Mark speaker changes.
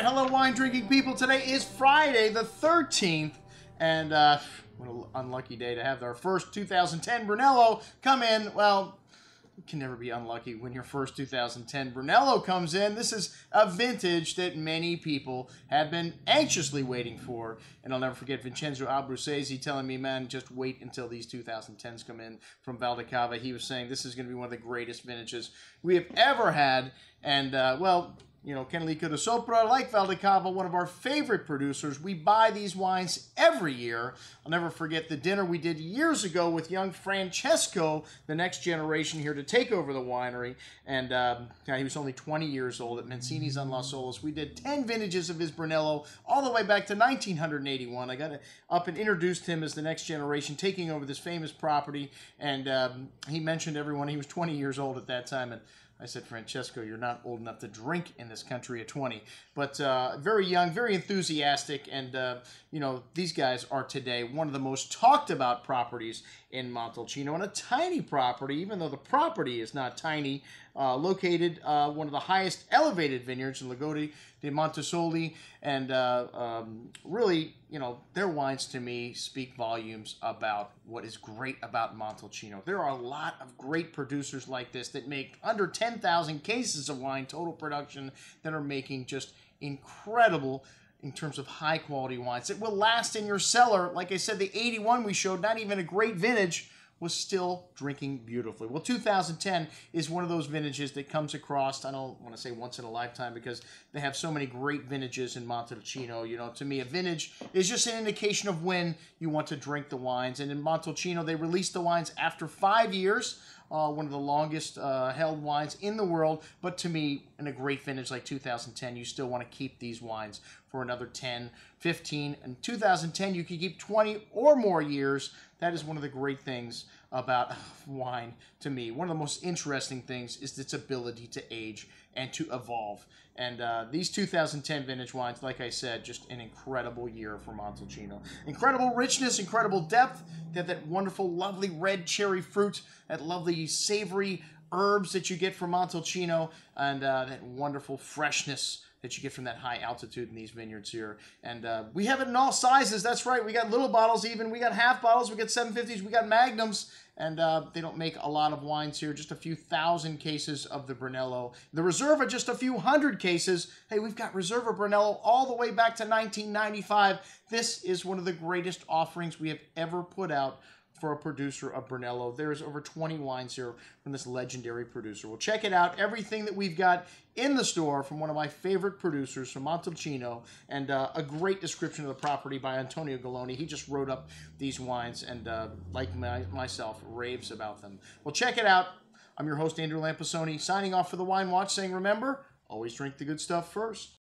Speaker 1: right, hello wine drinking people. Today is Friday the 13th, and what an unlucky day to have our first 2010 Brunello come in. Well, you can never be unlucky when your first 2010 Brunello comes in. This is a vintage that many people have been anxiously waiting for. And I'll never forget Vincenzo Abruzzese telling me, man, just wait until these 2010s come in from Valdicava. He was saying this is going to be one of the greatest vintages we have ever had. And, well, you know, Canalicchio de Sopra, like Valdicava, one of our favorite producers. We buy these wines every year. I'll never forget the dinner we did years ago with young Francesco, the next generation here to take over the winery. And he was only 20 years old at Mancini's on Las Olas. We did 10 vintages of his Brunello all the way back to 1981. I got up and introduced him as the next generation, taking over this famous property. And he mentioned everyone. He was 20 years old at that time. And I said, Francesco, you're not old enough to drink in this country at 20. But very young, very enthusiastic, and, you know, these guys are today one of the most talked about properties in Montalcino, and a tiny property, even though the property is not tiny, located one of the highest elevated vineyards in Lagodi de Montesoli, and really, you know, their wines to me speak volumes about what is great about Montalcino. There are a lot of great producers like this that make under 10,000 cases of wine total production that are making just incredible in terms of high quality wines that will last in your cellar. Like I said, the 81 we showed, not even a great vintage, was still drinking beautifully. Well, 2010 is one of those vintages that comes across, I don't want to say once in a lifetime, because they have so many great vintages in Montalcino. You know, to me, a vintage is just an indication of when you want to drink the wines. And in Montalcino, they released the wines after 5 years, one of the longest held wines in the world. But to me, in a great vintage like 2010, you still want to keep these wines for another 10, 15. In 2010, you could keep 20 or more years. That is one of the great things about wine to me. One of the most interesting things is its ability to age and to evolve. And these 2010 vintage wines, like I said, just an incredible year for Montalcino. Incredible richness, incredible depth. They have that wonderful, lovely red cherry fruit, that lovely savory herbs that you get from Montalcino, and that wonderful freshness that you get from that high altitude in these vineyards here. And we have it in all sizes. That's right. We got little bottles even. We got half bottles. We got 750s. We got magnums. And they don't make a lot of wines here. Just a few thousand cases of the Brunello. The Reserva, just a few hundred cases. Hey, we've got Reserva Brunello all the way back to 1995. This is one of the greatest offerings we have ever put out for a producer of Brunello. There's over 20 wines here from this legendary producer. Well, check it out. Everything that we've got in the store from one of my favorite producers from Montalcino, and a great description of the property by Antonio Galloni. He just wrote up these wines and, like myself, raves about them. Well, check it out. I'm your host, Andrew Lampasoni, signing off for the Wine Watch, saying, remember, always drink the good stuff first.